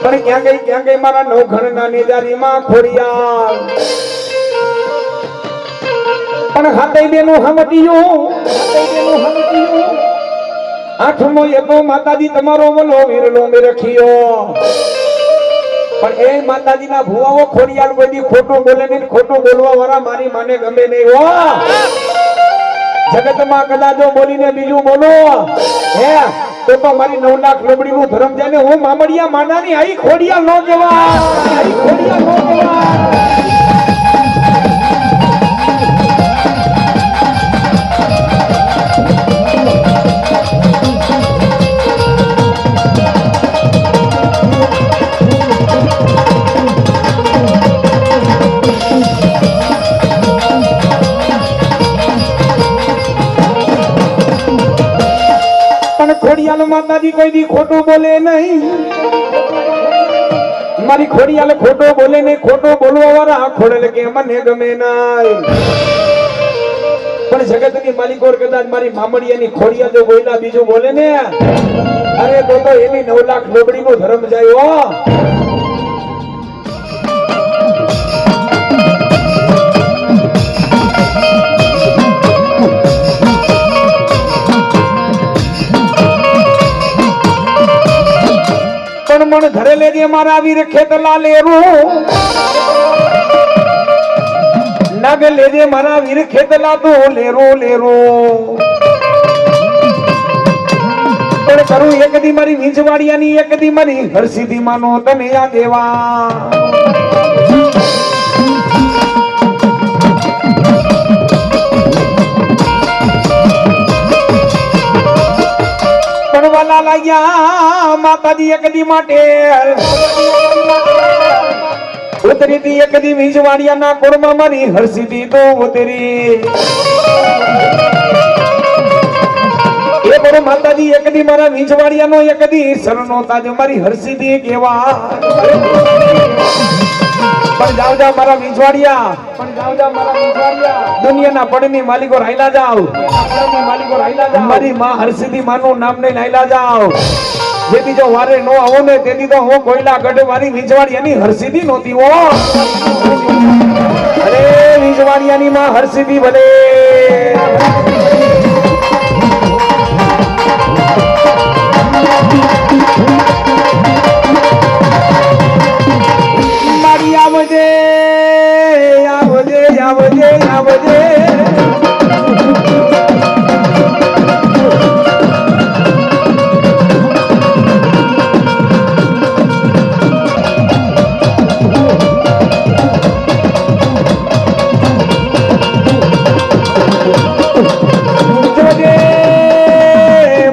પણ ક્યાં ગઈ મારા નવઘણ ના નેજારીમાં ખોડિયાલ પણ હાથે બેનું હમટીયું આઠમો એકો માતાજી તમારો વલો વીરલો મે રખિયો પણ એ માતાજીના ભુવાઓ ખોડિયાલ કોઈ દી ખોટું બોલે નહીં, ખોટું બોલવા વાળા મારી માને ગમે નહીં હો. જગતમાં કદાચ જો બોલીને બીજું બોલો હે તો મારી 9 લાખ લોબડી નું ધર્મ જાય ને હું મામડિયા માનાની આઈ ખોડિયાલ નો કહેવાય, આઈ ખોડિયાલ નો કહેવાય. ખોડિયાલ માતાજી કોઈ દી ખોટું બોલે નહીં, મારી ખોડિયાલ ખોટો બોલે નહીં, ખોટો બોલવા વાળા ખોડેલ કે મને ગમે નહીં. પણ જગતની માલિકો કદાચ મારી મામડિયાની ખોડિયાલ જો બોલ્યા બીજું બોલે ને અરે તો એની 9 લાખ લોબડી નો ધર્મ જાય હો. મન ધરે લેજે મારા વીર ખેતલા લેરું નગ લેજે મારા વીર ખેતલા તો લેરું પણ કરું એક દી મારી વીંજવાડિયાની એક દી મારી હરસીધી માનો તને આ દેવા. વાલા લાગ્યા માતાજી એક દી માટે ઉતરી તી એક દી વીંજવાડિયાના કોરમાં મારી હરસીધી તો ઉતરી એ બરો માતાજી એક દી મારા વીંજવાડિયાનો એક દી શરણો તાજ મારી હરસીધી કેવા. પણ જાવ જાવ મારા વીંજવાડિયા, પણ જાવ જાવ મારા વીંજવાડિયા, દુનિયાના પડની માલિકો રાયલા જાવ, માલિકો રાયલા જાવ, મારી માં હરસીધી માનું નામ નહીં રાયલા જાવ. જેથી જો વારે નો આવો ને તેથી તો હું કોયલા ગઢ મારી વીંજવાડિયાની હરસીધી નહોતી હો. અરે વીંજવાડિયાની માં હરસીધી ભલે આવજે આવજે આવજે આવજે જોજે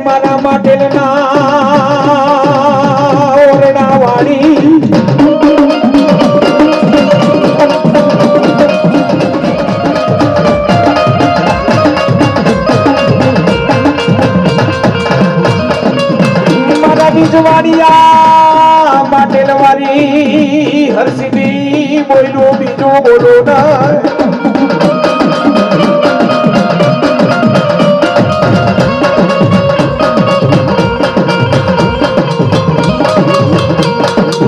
મારા માટેના ઓરડા વાળી વીંજવાડિયા માટેલ વાળી હરસીધી બોલ્યું બીજું બોલો ના.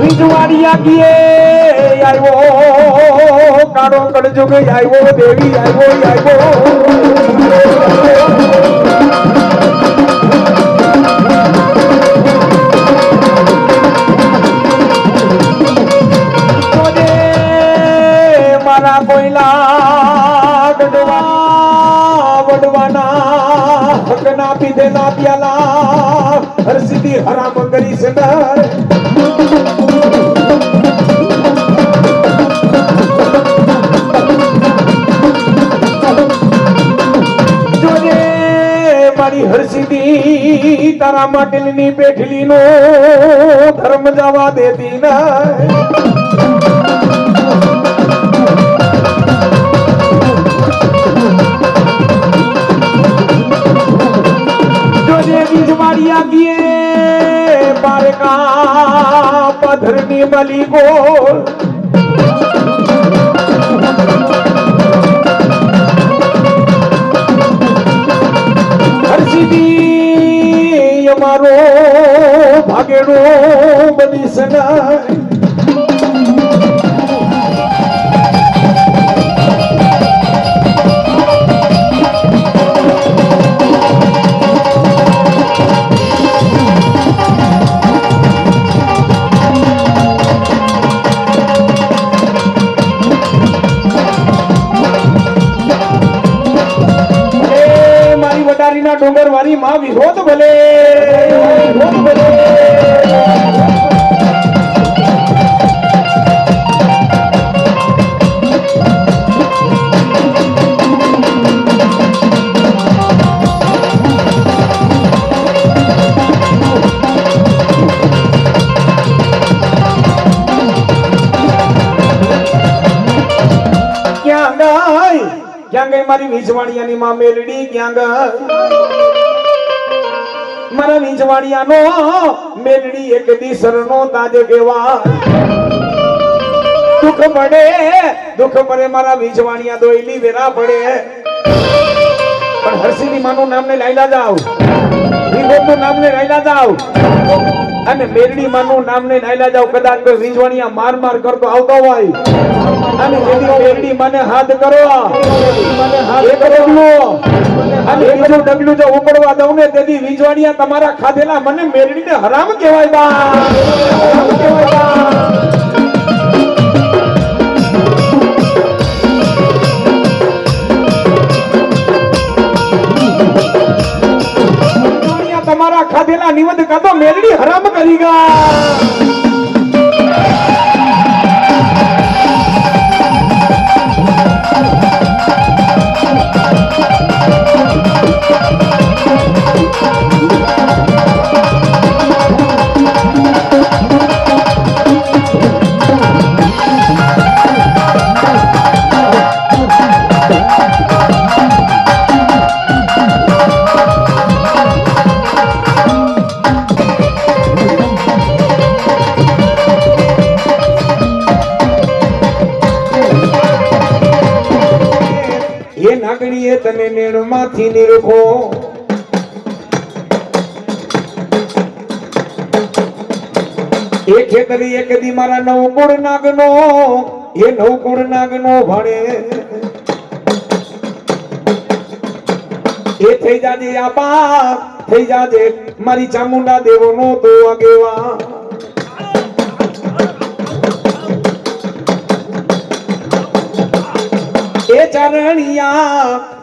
વીંજવાડિયા ગીએ આવ્યો કાળો કળજુગ આવ્યો દેવી આવ્યો કોયલા ગઢવા વડવાના હકના પીધેલા પ્યાલા હરસીધી હરામ કરી છે. જોજે મારી હરસીધી તારા માટેની બેઠલી નો ધર્મ જવા દેતી ના. વીંજવાડિયા ગીએ બારકા પથરની મલી ગોળ હરસીધી અમારો ભાગેડો બની દર્શન ડુંગર વાળી માં વિરોધ ભલે વિરોધ ભલે ક્યાં ગઈ મારી વિજવાડિયાની માં મેલડી ક્યાં ગઈ મારા વિજવાડિયાનો મેલડી એક દીસરનો તાજ કેવા દુઃખ પડે મારા વિજવાડિયા દોઈલી વેરા પડે પણ હરસીની માનું નામ ને લાઈલા જાવ વિગોનું નામ ને લાઈલા જાવ અને મેલડી માનું નામ ને લાઈલા જાવ કદાચ કોઈ વિજવાડિયા માર કરતો આવતો હોય અને જેથી મેલડી મને હાથ કરો એક ડગલું અને બીજું ડગલું જો ઉપડવા દઉં ને તેથી વિજવાડિયા તમારા ખાધેલા મને મેલડીને હરામ કહેવાય બા હરામ કહેવાય બા તમારા ખાધેલા નિવદ કાતો મેલડી હરામ કરી ગયા નાગણીએ તને નેણમાંથી નિરખો એ ખેતરી એક દી મારા નવકુળ નાગનો એ નવકુળ નાગનો ભણે એ થઈ જાજે આપા થઈ જાજે મારી ચામુંડા દેવોનો તો આગેવા એ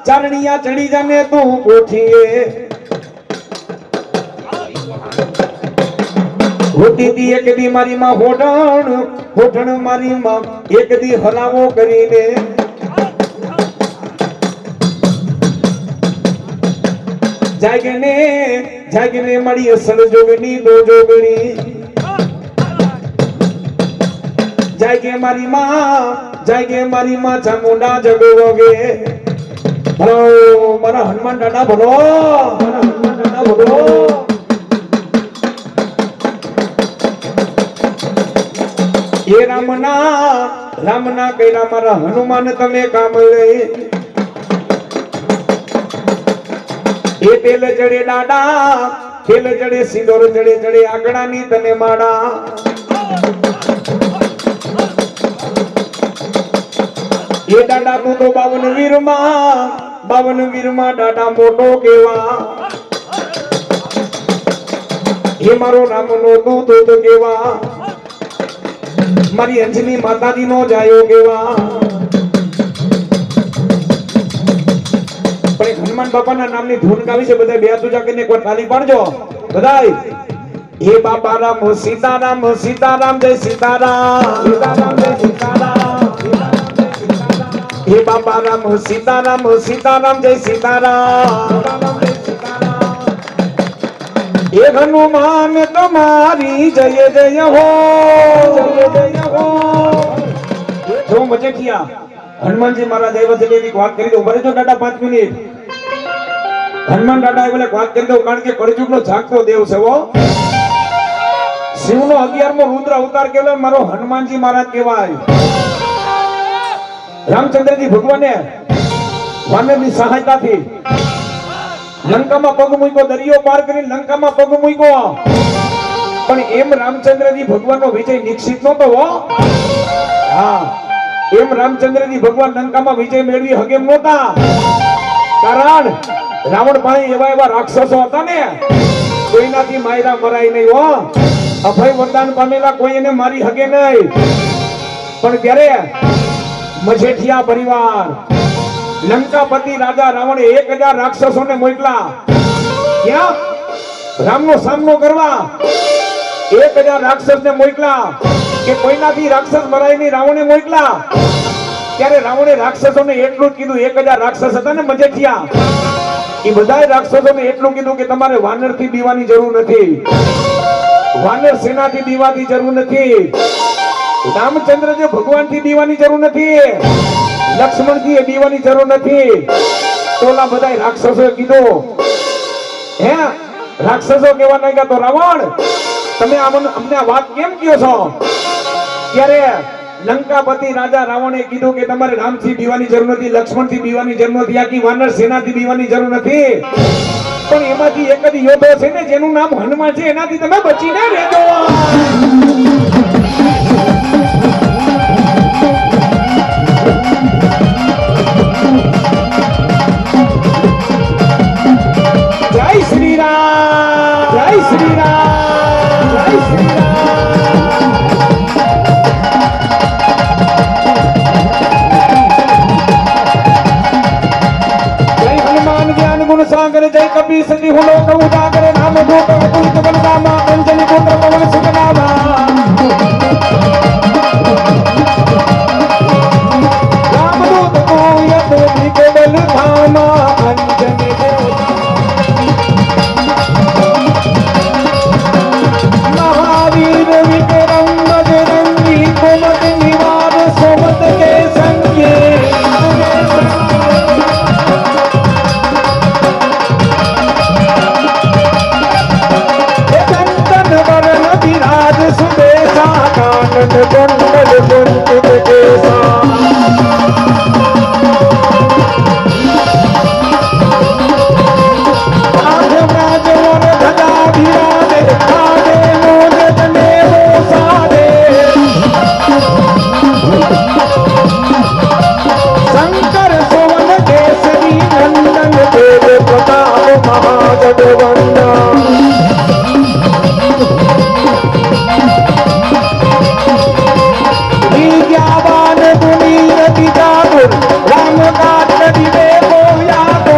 ચારણિયા ચડી જાને તું કોઠીએ હોતી દી એક દી મારી માં હોઠણ મારી માં એક દી હલાવો કરીને જાગને મળી અસલ જોગણી દો જોગણી જાગે મારી માં ચામુંડા જગોગે ભલો મારા હનુમાન દાદા ભલો મારા હનુમાન દાદા ભલો એ રામના કૈરા મારા હનુમાન તમે કામ લે એ તેલ ચડે દાડા તેલ ચડે સિંદૂર ચડે આગળાની તને માડા એ દાદા તું તો 52 વીરમાં દાદા મોટો કેવા એ મારો રામનો તું તો કેવા મારી અંજની માતાજી નો જાયો કેવા પણ હનુમાન બાપાના નામની ધૂન ગાવી છે બધા બે તુજા કરીને એકવાર તાલી પાડજો બધાય એ બાપા રામ સીતારામ સીતારામ જય સીતારામ સીતારામ જય સીતારામ हे बाबा राम सीताराम सीताराम जय सीताराम हे हनुमान तुम्हारी जय जय हो जो मजे किया हनुमान जी महाराज આવ્યા છે એની વાત કરી દો બરે જો દાદા 5 મિનિટ હનુમાન દાદા આવ્યા વાત કરી દો કારણ કે કળયુગનો જાગતો દેવ છે વો શિવનો 11મો રુદ્ર અવતાર કેવલો મારો હનુમાનજી મહારાજ કહેવાય રામચંદ્રજી ભગવાને વાનરની સહાયતાથી લંકામાં પગ મૂક્યો દરિયો પાર કરી લંકામાં પગ મૂક્યો પણ એમ રામચંદ્રજી ભગવાનનો વિજય નિશ્ચિત નહોતો હો. હા, એમ રામચંદ્રજી ભગવાન લંકામાં વિજય મેળવી હકે નહોતા. કારણ રાવણ પાસે એવા એવા રાક્ષસો હતા ને, કોઈનાથી માયરા મરાય નહીં હો. અભય વરદાન પામેલા કોઈ એને મારી હકે નહીં. પણ ત્યારે મજેઠિયા પરિવાર લંકાપતિ રાજા રાવણે 1000 રાક્ષસોને મોકલા. ક્યાં? રામનો સામનો કરવા 1000 રાક્ષસને મોકલા કે કોઈનાથી રાક્ષસ મરાય નહીં. રાવણે મોકલા. ત્યારે રાવણે રાક્ષસોને એટલું જ કીધું, 1000 રાક્ષસ હતા ને મજેઠિયા, એ બધાય રાક્ષસોને એટલું કીધું કે તમારે વાનરથી બીવાની જરૂર નથી, વાનર સેનાથી બીવાની જરૂર નથી, રામચંદ્ર જે ભગવાનથી બીવાની જરૂર નથી, લક્ષ્મણથી બીવાની જરૂર નથી. તોલા બધાય રાક્ષસોએ કીધું. હે રાક્ષસો કેવા લાગ્યા તો રાવણ તમે અમને આ વાત કેમ કહો છો? ત્યારે લંકાપતિ રાજા રાવણે કીધું કે તમારે રામથી બીવાની જરૂર નથી, લક્ષ્મણથી બીવાની જરૂર નથી, આખી વાનર સેનાથી બીવાની જરૂર નથી. પણ એમાંથી એક જ યોદ્ધો છે ને જેનું નામ હનુમાન છે, એનાથી તમે બચીને રહેજો. જય શ્રી રામ, જય શ્રી રામ, જય શ્રી રામ. જય હનુમાન જ્ઞાન ગુણ સાગર, જય કપી સતી હુલો ઉદાગર, નામ ભૂત અતુલિત બલરામા, અંજલિ પુત્ર પવન સુત નામા. રામદૂત કો યદ વિકે બલ ધામા, અંજલિ મહાવીર વિક્રમ બજરંગી, કુમત નિવાર સોમત કે સંગે. ચંદન વરણ વિરાજ સુદેશા, કાનન કુંડલ કુંકુમ કેસા. શંકર સોવન કેસરી નંદન, દેવ પ્રતાપ મહાજગવંદન. વિદ્યાવાન ગુણીરતિ ચાતુર, રામ કાજ વિવેકો યાદો.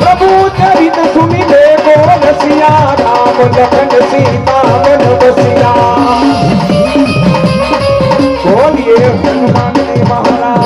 પ્રભુ ચરિત સુનિ દેવો રસિયા, રામ લખન સીતા મન બસિયા. બોલીએ હનુમાનજી મહારાજ.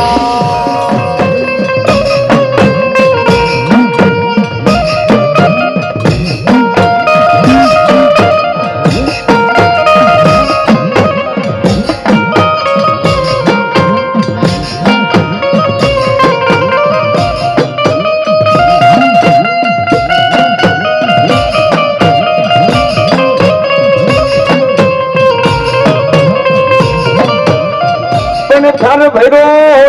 ઘર ભૈરો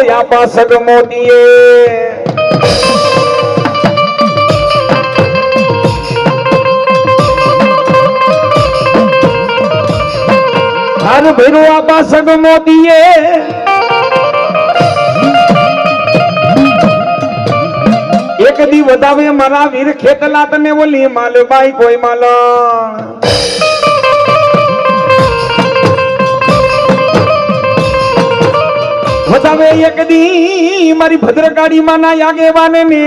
યા સગ મોતીએ, ઘર ભૈરો આપા સગ મોતીએ. એક દી વધાવે મારા વીર ખેતલા તને બોલી માલબાઈ કોઈ માલા. વધાવે એક દી મારી ભદ્રકાળી માના આગેવાને ને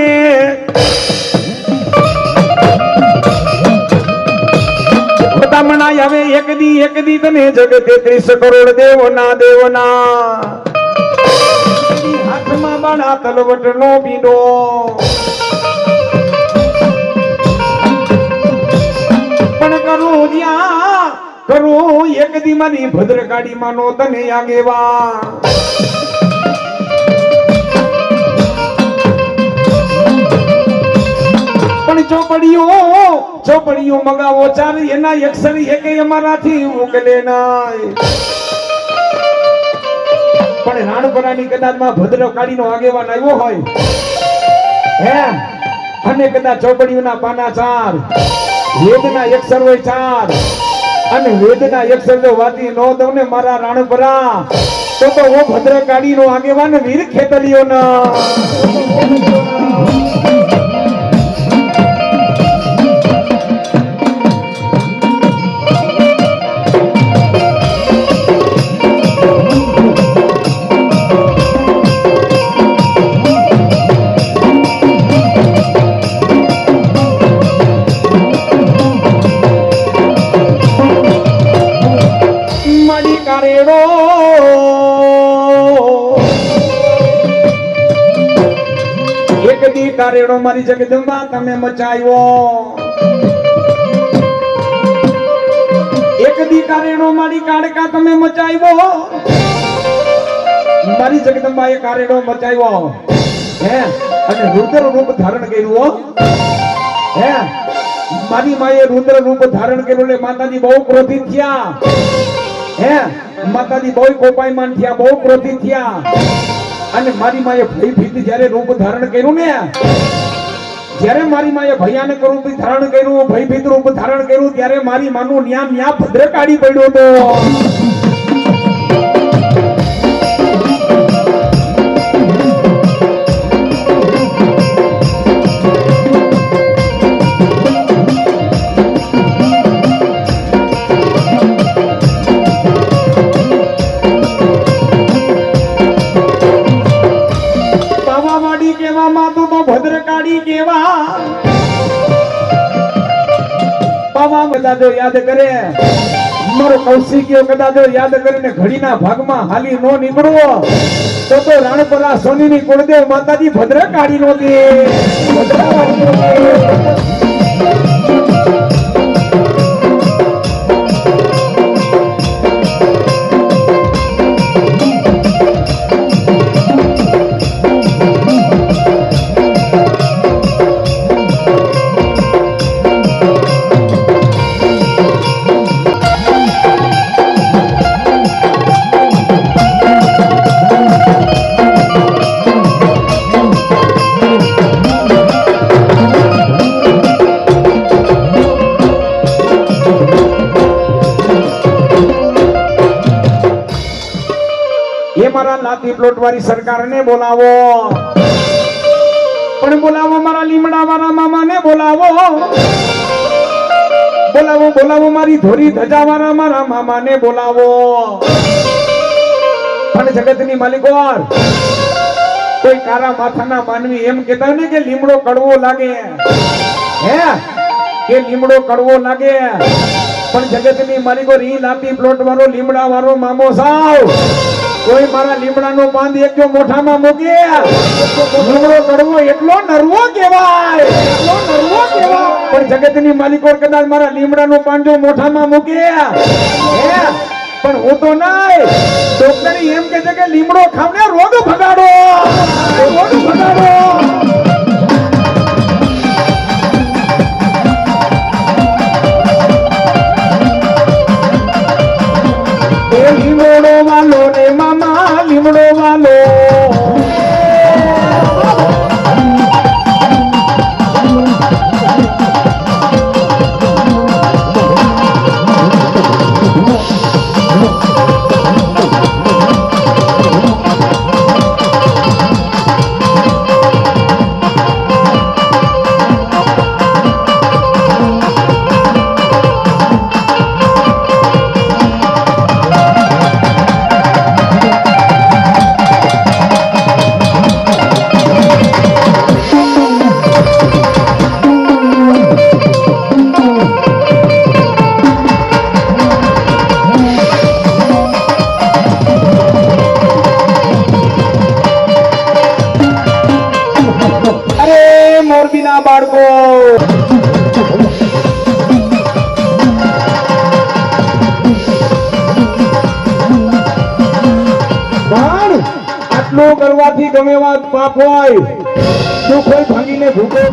વધામણા આવે એક દી તને જગતે 30 કરોડ દેવના હાથમાં બાણા તલવટ નો બીડો. પણ કરું જ્યાં કરું એક દી મારી ભદ્રકાળી માનો તને આગેવા. પણ ચોપડીઓ મગાવો ચાર, એના અક્ષર એક અમારાથી ઉકલે નાય. પણ રાણપરાની કદાચમાં ભદ્રકાળીનો આગેવાન આવ્યો હોય હે, અને કદાચ ચોપડીઓના પાના ચાર વેદના અક્ષર હોય 4 અને વેદના અક્ષર જો વાતી નો દઉં ને મારા રાણપરા તો હું ભદ્રકાળી નો આગેવાન વીર ખેતલીઓ ના કારેડો મારી જગદંબા તમે મચાવ્યો એક દી કારેડો મારી કાડકા તમે મચાવ્યો મારી જગદંબાએ કારેડો મચાવ્યો હે અને રુદ્ર રૂપ ધારણ કર્યું હે મારી માએ રુદ્ર રૂપ ધારણ કર્યું એટલે માતાજી બહુ ક્રોધિત થયા હે માતાજી બહુ કોપાયમાન થયા બહુ ક્રોધિત થયા અને મારી માએ ભય ભીત જ્યારે રૂપ ધારણ કર્યું ને જ્યારે મારી માએ ભયાનક રૂપ ધારણ કર્યું ભય ભીત રૂપ ધારણ કર્યું ત્યારે મારી માનું ન્યા ભદ્રકાળી પડ્યો હતો ભદ્રકાળી કેવા પાવા કદાચ યાદ કરે મારો કૌશિકયો કદાચ યાદ કરીને ઘડીના ભાગમાં હાલી નો નીકળો તો રાણપરા સોનીની કુળદેવ માતાજી ભદ્રકાળી નોતી લાતી પ્લોટ વાળી સરકારને બોલાવો પણ બોલાવો મારા લીમડા વાળા મામાને બોલાવો બોલાવો બોલાવો મારી ધોરી ધજા વાળા મારા મામાને બોલાવો પણ જગતની માલિકોર કોઈ કારા માથાના માનવી એમ કહેતા ને કે લીમડો કડવો લાગે હે કે લીમડો કડવો લાગે પણ જગતની માલિકોર ઈ લાતી પ્લોટ વાળો લીમડા વાળો મામો સાવ કોઈ મારા લીમડાનો બાંધ એક જો મોઢામાં મૂકે લીમડો કડવો એટલો નરવો કહેવાય પણ જગતની માલિકો કદાચ મારા લીમડાનો પાંજો મોઢામાં મૂકે પણ હું તો નહીં ડોક્ટર એમ કહે છે કે લીમડો ખાવને રોગ ભગાડો લીમડો વાલો રે મામા લીમડો વાલો બાળકો આટલું કરવાથી ગમે વાત પાપ હોય દુઃખ હોય ભાંગીને ભૂખો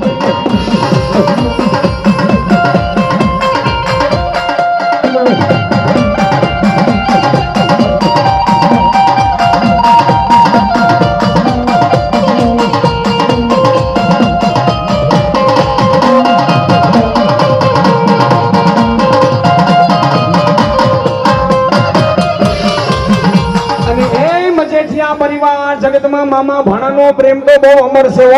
પરિવાર જગતમાં મામા ભાણાનો પ્રેમ તો બહુ અમર છે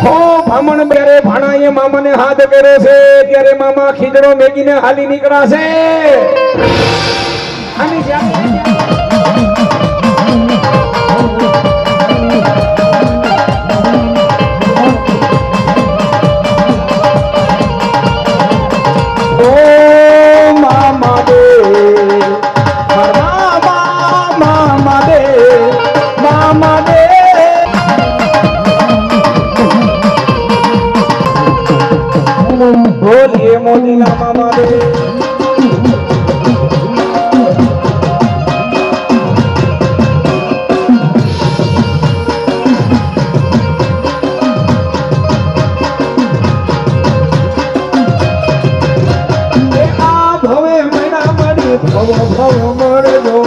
હો ભામણ ત્યારે ભાણાએ મામાને હાથ કર્યો છે ત્યારે મામા ખીજડો મેગીને હાલી નીકળ્યા છે આની બોલીએ મોદીના મામા દે આ ભવે મૈના મળી ભવ ભવ મળજો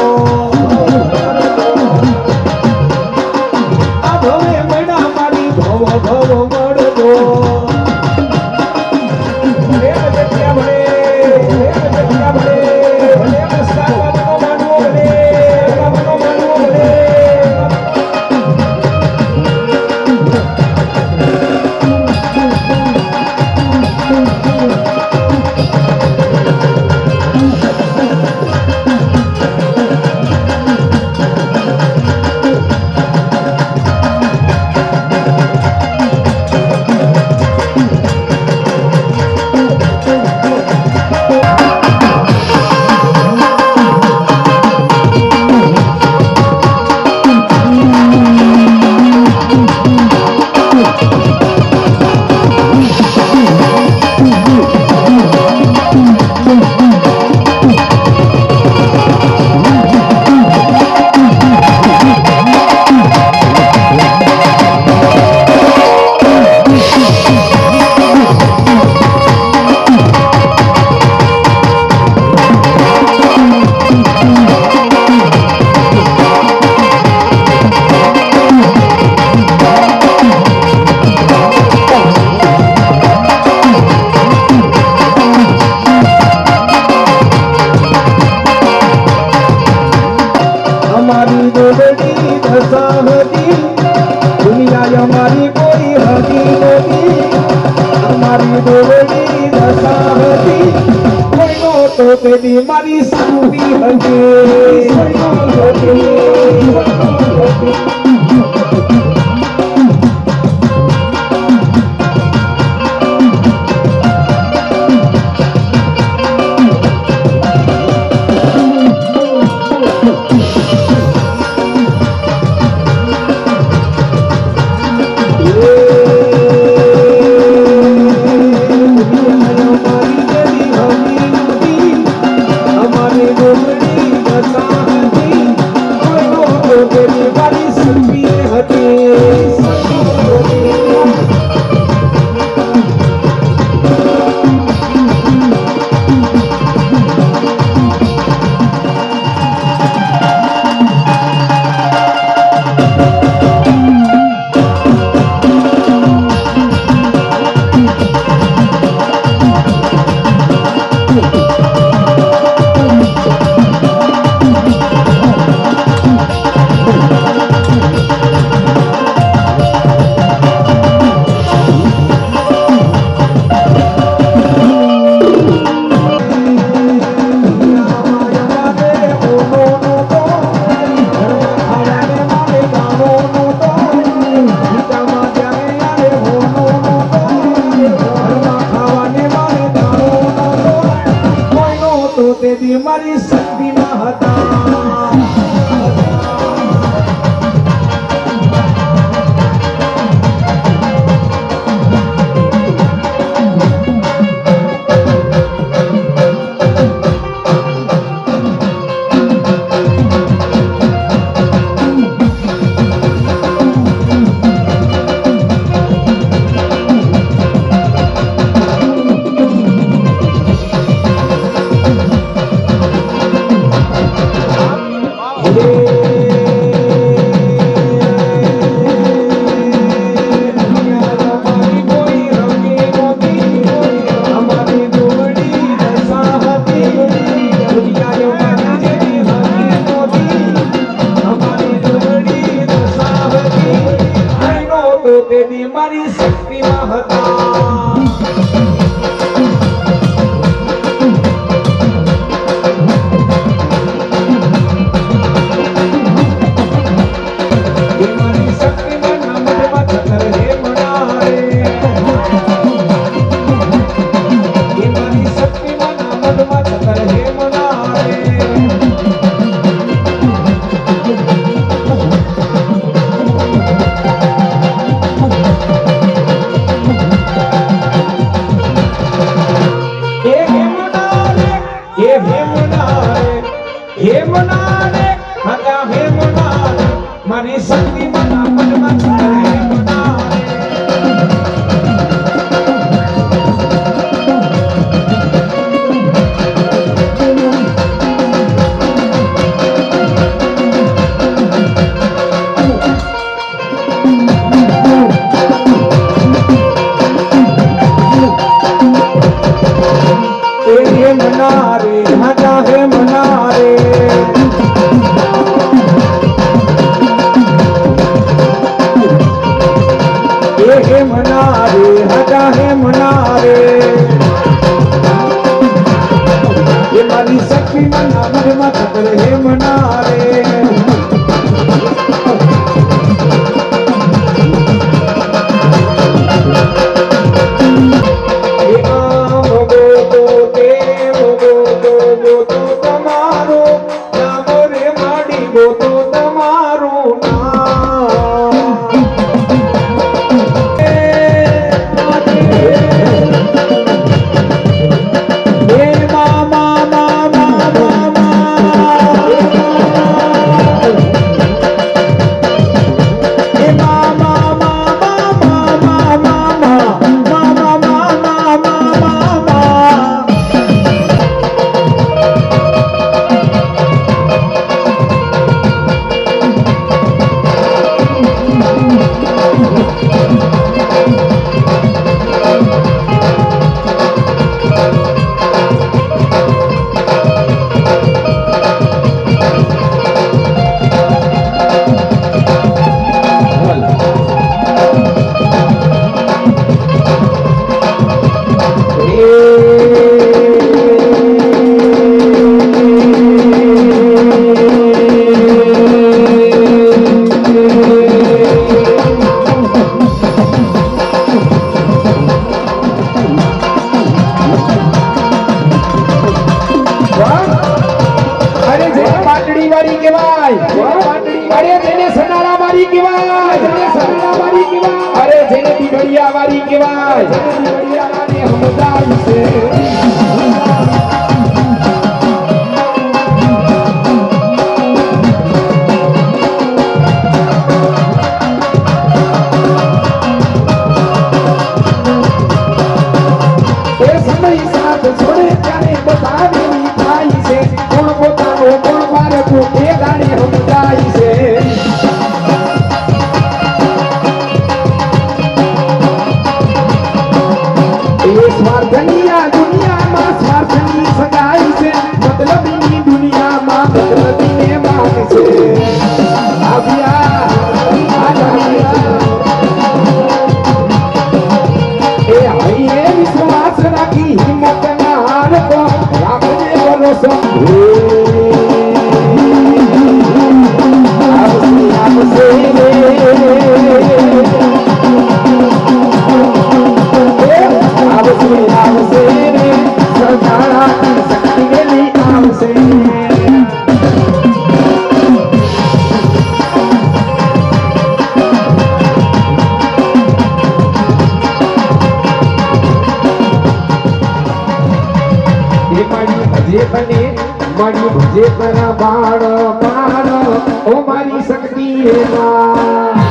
આ ભવે મૈના મારી ભવ ભવ મળજો हमारी कोई हकी नदी हमारी दोवड़ी दशा હતી કોઈનો તો તેની મારી સાંભી હતી મારી શક્તિમાં હતા સકલ હેમના રે એ હેમના રે હેમના રે હગા હેમના રે મારી શક્તિ મના મનમાં સકલ હેમના રે હેમના રે હગા હેમના રે હેમના રે હગા હેમના રે એ મારી સખી મના મનમાં સકલ હેમના રે અરે જેને સનારા વાળી કહેવાય અરે જેને બીડડિયા વાળી કહેવાય હમદાર છે જે પર બાળ માર ઓ મારી શક્તિ હે